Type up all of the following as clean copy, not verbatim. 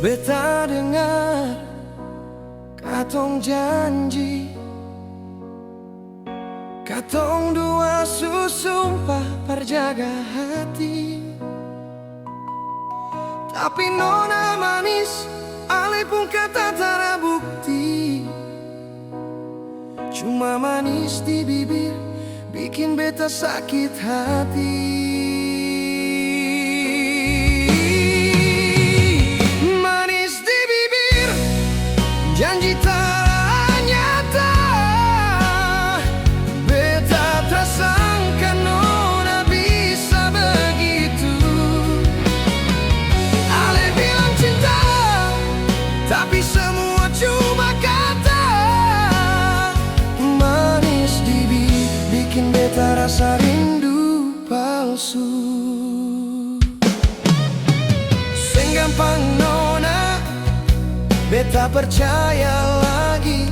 Beta dengar katong janji, katong dua susumpah perjaga hati. Tapi nona manis, ale pun kata tara bukti. Cuma manis di bibir, bikin beta sakit hati. Janji tak nyata, beta tersangka nona bisa begitu. Ale bilang cinta, tapi semua cuma kata. Manis di bibir, bikin beta rasa rindu palsu. Sing gampang nona, beta percaya lagi.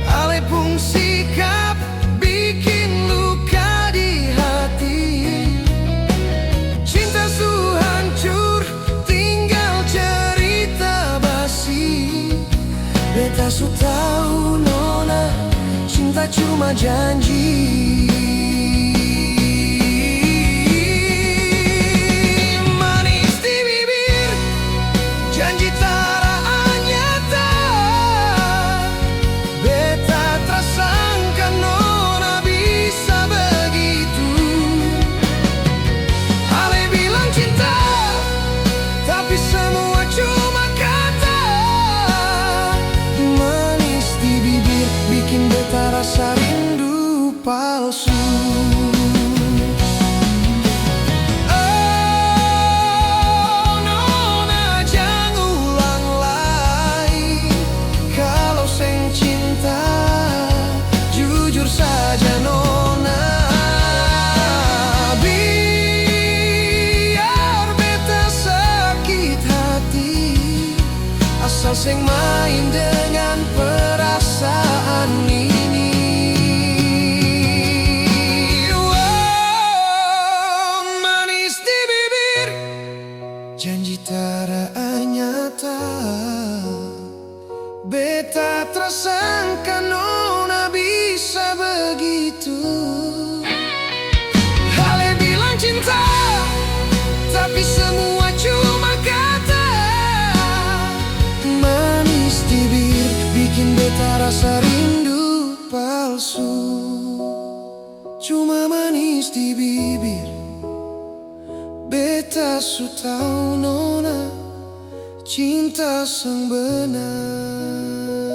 Ale pun sikap bikin luka di hati. Cinta su hancur, tinggal cerita basi. Beta su tahu nona, cinta cuma janji. Rasa rindu palsu. Oh nona, jangan ulang lagi. Kalau seng cinta, jujur saja nona. Biar beta sakit hati, asal seng main dengan perasaan ini. Janji tara nyata, beta tersangka nona bisa begitu. Ale bilang cinta, tapi semua cuma kata. Manis di bibir, bikin beta rasa rindu palsu. Cuma manis di bibir, beta su tahu nona, cinta sang benar.